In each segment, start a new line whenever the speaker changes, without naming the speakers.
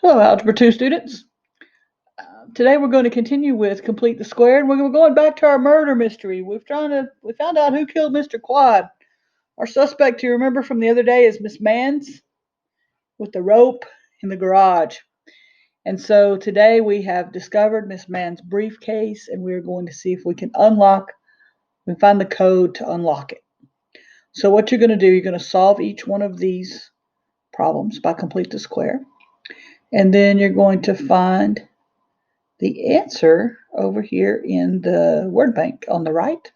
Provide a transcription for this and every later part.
Hello, Algebra 2 students. Today we're going to continue with Complete the Square, and we're going back to our murder mystery. We found out who killed Mr. Quad. Our suspect, you remember from the other day, is Miss Mann's with the rope in the garage. And so today we have discovered Miss Mann's briefcase, and we're going to see if we can find the code to unlock it. So what you're going to do, you're going to solve each one of these problems by Complete the Square. And then you're going to find the answer over here in the word bank on the right.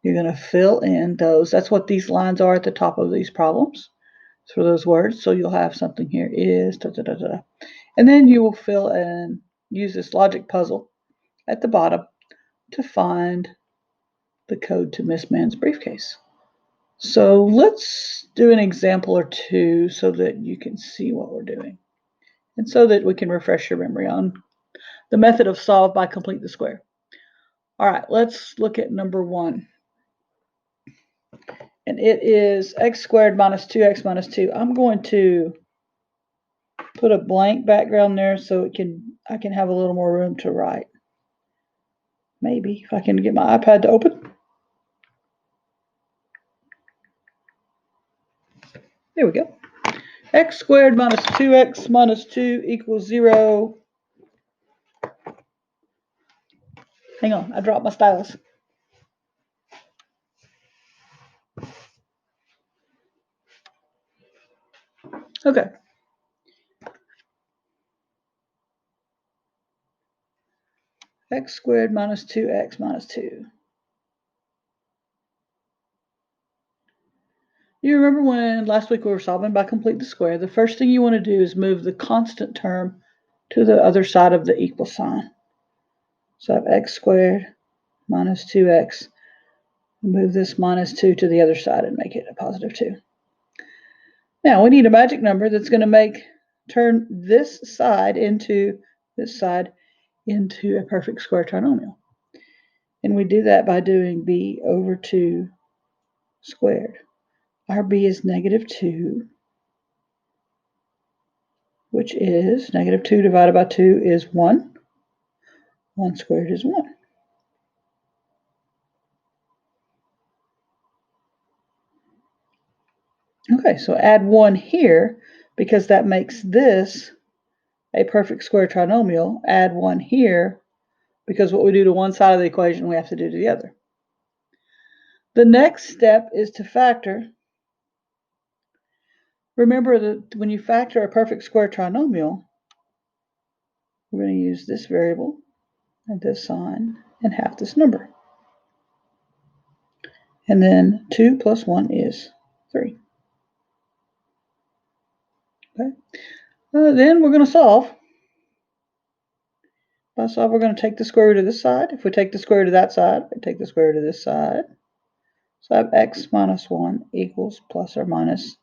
You're going to fill in those. That's what these lines are at the top of these problems. For those words. So you'll have something here is da, da, da, da. And then you will fill in, use this logic puzzle at the bottom to find the code to Miss Mann's briefcase. So let's do an example or two so that you can see what we're doing and so that we can refresh your memory on the method of solve by Complete the Square. All right, let's look at number 1. And it is x squared minus 2x minus 2. I'm going to put a blank background there so I can have a little more room to write. Maybe if I can get my iPad to open. There we go. X squared minus 2x minus 2 equals 0. Hang on, I dropped my stylus. Okay. X squared minus 2x minus 2. You remember when last week we were solving by Complete the Square, the first thing you want to do is move the constant term to the other side of the equal sign. So I have x squared minus 2x. Move this minus 2 to the other side and make it a positive 2. Now we need a magic number that's going to turn this side into a perfect square trinomial. And we do that by doing b over 2 squared. Our b is negative 2, which is negative 2 divided by 2 is 1. 1 squared is 1. Okay, so add 1 here because that makes this a perfect square trinomial. Add 1 here because what we do to one side of the equation we have to do to the other. The next step is to factor. Remember that when you factor a perfect square trinomial, we're going to use this variable and this sign and half this number. And then 2 plus 1 is 3. Okay. Then we're going to solve. By solve, we're going to take the square root of this side. If we take the square root of that side, we take the square root of this side. So I have x minus 1 equals plus or minus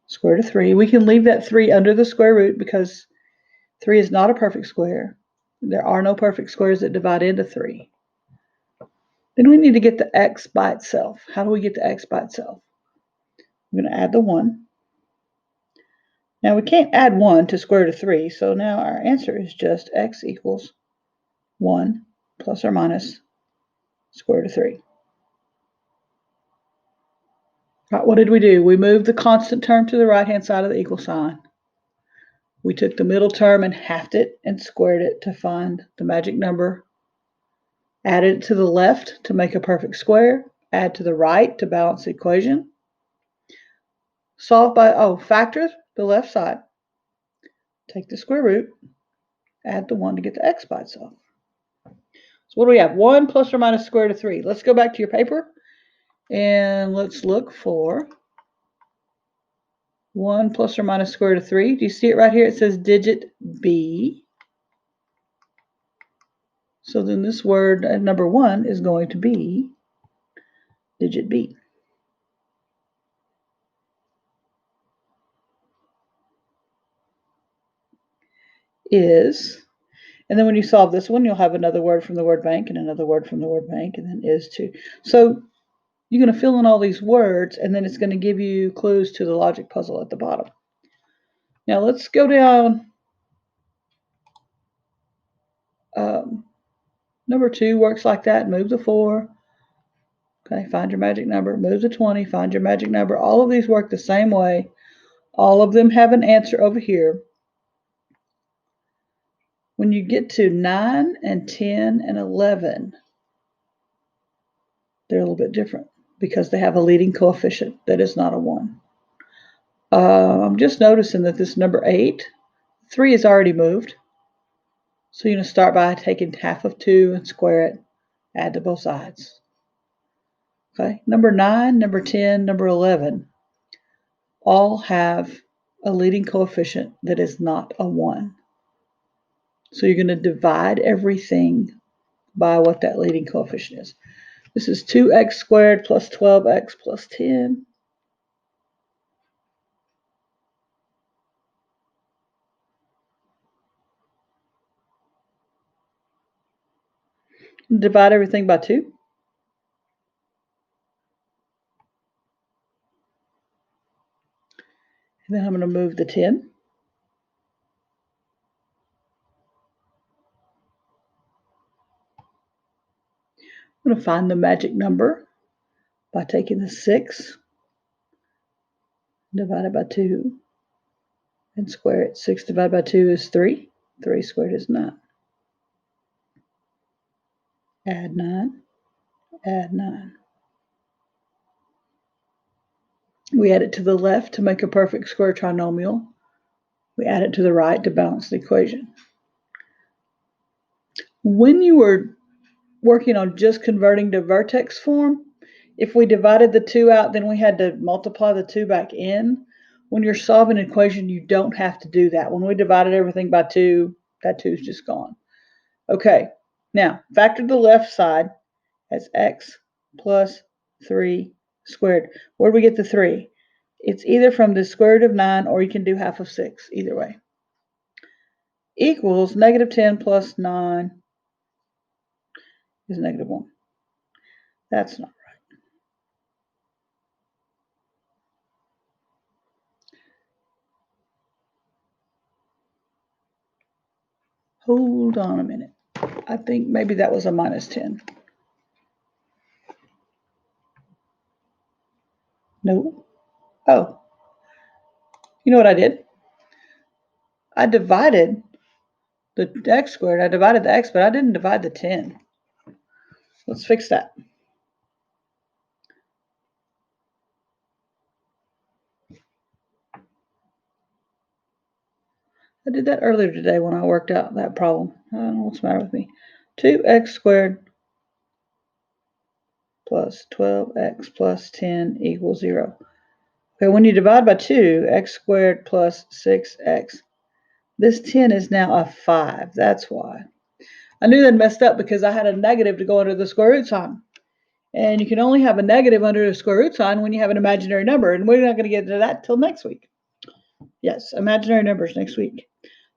square root of 3. We can leave that 3 under the square root because 3 is not a perfect square. There are no perfect squares that divide into 3. Then we need to get the x by itself. How do we get the x by itself? We're going to add the 1. Now we can't add 1 to square root of 3, so now our answer is just x equals 1 plus or minus square root of 3. Right, what did we do? We moved the constant term to the right-hand side of the equal sign. We took the middle term and halved it and squared it to find the magic number. Added it to the left to make a perfect square. Add to the right to balance the equation. Solve by, factor the left side. Take the square root. Add the 1 to get the x by itself. So what do we have? 1 plus or minus square root of 3. Let's go back to your paper and let's look for 1 plus or minus square root of 3. Do you see it right here? It says digit b. So then this word, number 1, is going to be digit b. Is, and then when you solve this one, you'll have another word from the word bank and another word from the word bank, and then is 2. So you're going to fill in all these words, and then it's going to give you clues to the logic puzzle at the bottom. Now let's go down Number 2 works like that. Move the 4. Okay, find your magic number. Move the 20. Find your magic number. All of these work the same way. All of them have an answer over here. When you get to 9 and 10 and 11, they're a little bit different because they have a leading coefficient that is not a 1. I'm just noticing that this number 8, 3 is already moved. So you're going to start by taking half of 2 and square it, add to both sides. Okay, number 9, number 10, number 11 all have a leading coefficient that is not a 1. So you're going to divide everything by what that leading coefficient is. This is 2x squared plus 12x plus 10. Divide everything by 2. And then I'm going to move the 10. I'm going to find the magic number by taking the 6, divided by 2, and square it. 6 divided by 2 is 3. 3 squared is 9. Add 9. Add 9. We add it to the left to make a perfect square trinomial. We add it to the right to balance the equation. When you were working on just converting to vertex form, if we divided the 2 out, then we had to multiply the 2 back in. When you're solving an equation, you don't have to do that. When we divided everything by 2, that 2 is just gone. Okay, now factor the left side as x plus 3 squared. Where do we get the 3? It's either from the square root of 9 or you can do half of 6, either way. Equals negative 10 plus 9 is negative 1. That's not right. Hold on a minute. I think maybe that was a minus 10. No. Oh. You know what I did? I divided the x squared. I divided the x, but I didn't divide the 10. Let's fix that. I did that earlier today when I worked out that problem. I don't know what's the matter with me. 2x squared plus 12x plus 10 equals 0. Okay, when you divide by 2, x squared plus 6x, this 10 is now a 5. That's why. I knew that messed up because I had a negative to go under the square root sign. And you can only have a negative under the square root sign when you have an imaginary number. And we're not going to get to that till next week. Yes, imaginary numbers next week.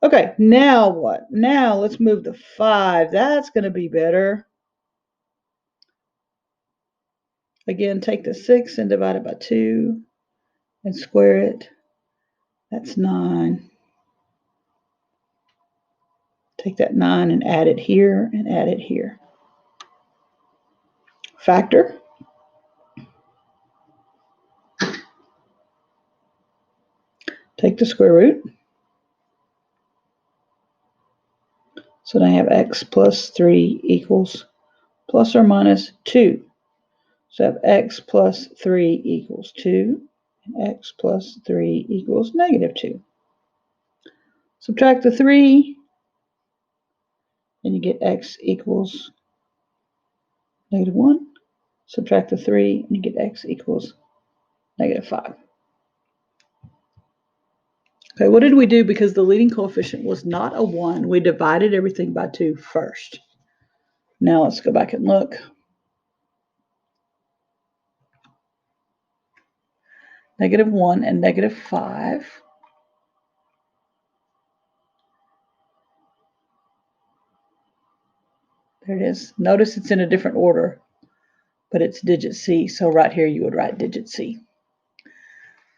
Okay, now what? Now let's move the 5. That's going to be better. Again, take the 6 and divide it by 2 and square it. That's 9. Take that 9 and add it here and add it here. Factor. Take the square root. So now I have x plus 3 equals plus or minus 2. So I have x plus 3 equals 2, and x plus 3 equals negative 2. Subtract the 3, and you get x equals negative 1. Subtract the 3, and you get x equals negative 5. Okay, what did we do? Because the leading coefficient was not a 1, we divided everything by 2 first. Now let's go back and look. Negative 1 and negative 5. There it is. Notice it's in a different order, but it's digit C. So right here you would write digit C.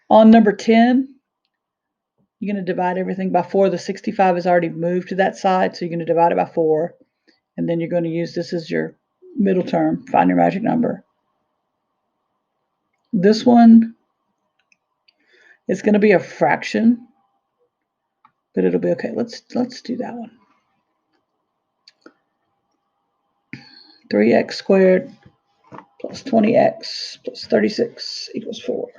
On number 10, you're going to divide everything by 4. The 65 is already moved to that side, so you're going to divide it by 4. And then you're going to use this as your middle term, find your magic number. This one is going to be a fraction, but it'll be okay. Let's do that one. 3x squared plus 20x plus 36 equals 4.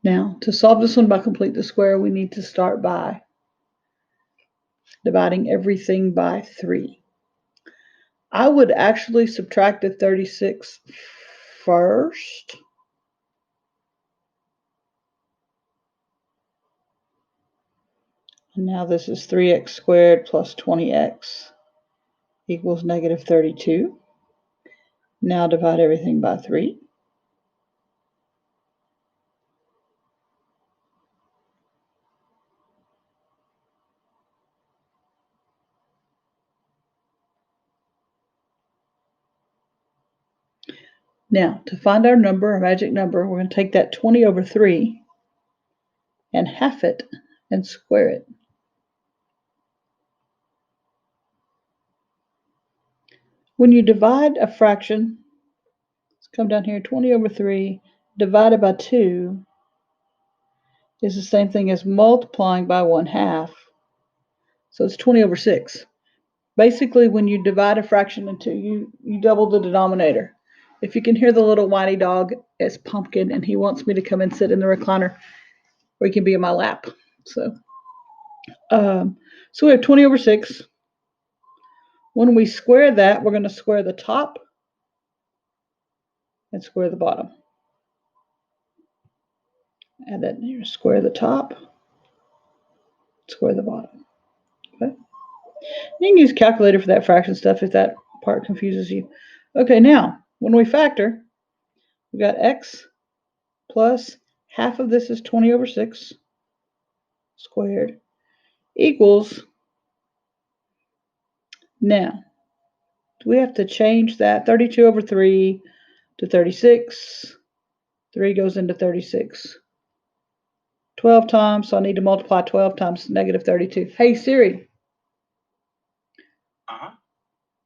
Now, to solve this one by complete the square, we need to start by dividing everything by 3. I would actually subtract the 36 first. And now this is 3x squared plus 20x equals negative 32. Now divide everything by 3. Now, to find our number, our magic number, we're going to take that 20 over 3 and half it and square it. When you divide a fraction, let's come down here, 20 over 3 divided by 2 is the same thing as multiplying by 1/2. So it's 20 over 6. Basically, when you divide a fraction in 2, you double the denominator. If you can hear the little whiny dog, it's Pumpkin, and he wants me to come and sit in the recliner, or he can be in my lap. So we have 20 over 6. When we square that, we're going to square the top and square the bottom. And then you square the top, square the bottom. Okay. You can use a calculator for that fraction stuff if that part confuses you. Okay, now, when we factor, we got x plus half of this is 20 over 6 squared equals, now, do we have to change that 32 over 3 to 36? 3 goes into 36. 12 times, so I need to multiply 12 times negative 32. Hey Siri.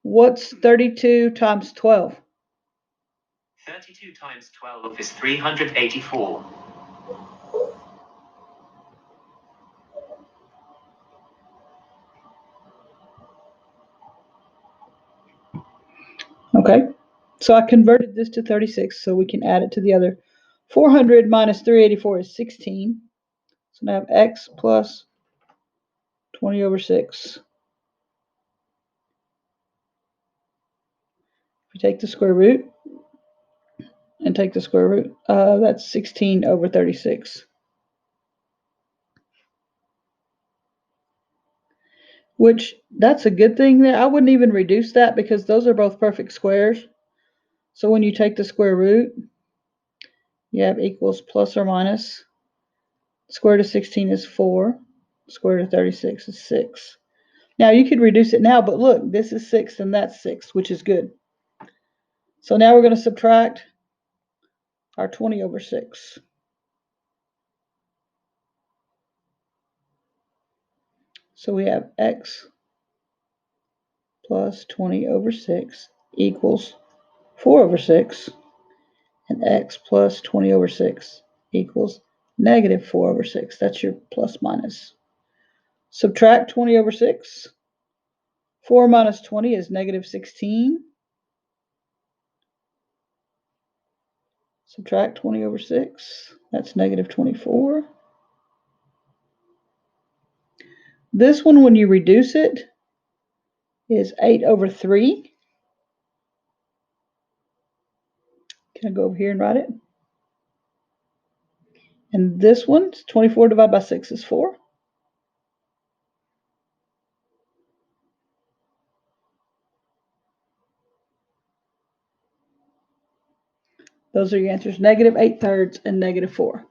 What's 32 times 12?
32 times 12 is 384.
Okay, so I converted this to 36 so we can add it to the other. 400 minus 384 is 16. So now I have x plus 20 over 6. If we take the square root and take the square root, that's 16 over 36. Which, that's a good thing there. I wouldn't even reduce that because those are both perfect squares. So when you take the square root, you have equals plus or minus. Square root of 16 is 4. Square root of 36 is 6. Now you could reduce it now, but look, this is 6 and that's 6, which is good. So now we're going to subtract our 20 over 6. So we have x plus 20 over 6 equals 4 over 6, and x plus 20 over 6 equals negative 4 over 6. That's your plus minus. Subtract 20 over 6. 4 minus 20 is negative 16. Subtract 20 over 6. That's negative 24. This one, when you reduce it, is 8 over 3. Can I go over here and write it? And this one, 24 divided by 6 is 4. Those are your answers, negative 8/3 and negative 4.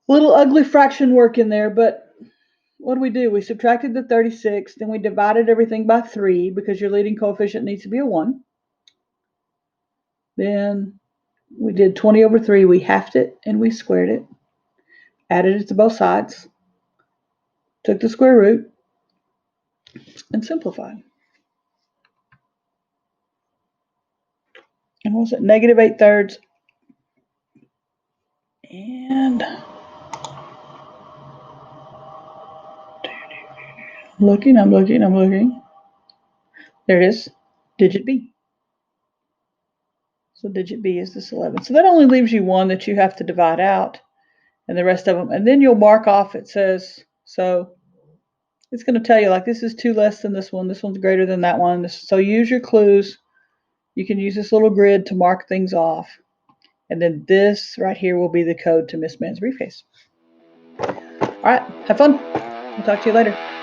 Little ugly fraction work in there, but what do? We subtracted the 36, then we divided everything by 3 because your leading coefficient needs to be a 1. Then we did 20 over 3. We halved it and we squared it. Added it to both sides. Took the square root and simplified. And what was it? Negative 8/3. And I'm looking. There it is. Digit B. So digit B is this 11. So that only leaves you one that you have to divide out, and the rest of them. And then you'll mark off, it says, so it's going to tell you, like, this is 2 less than this one. This one's greater than that one. So use your clues. You can use this little grid to mark things off. And then this right here will be the code to Miss Mann's briefcase. All right, have fun. We'll talk to you later.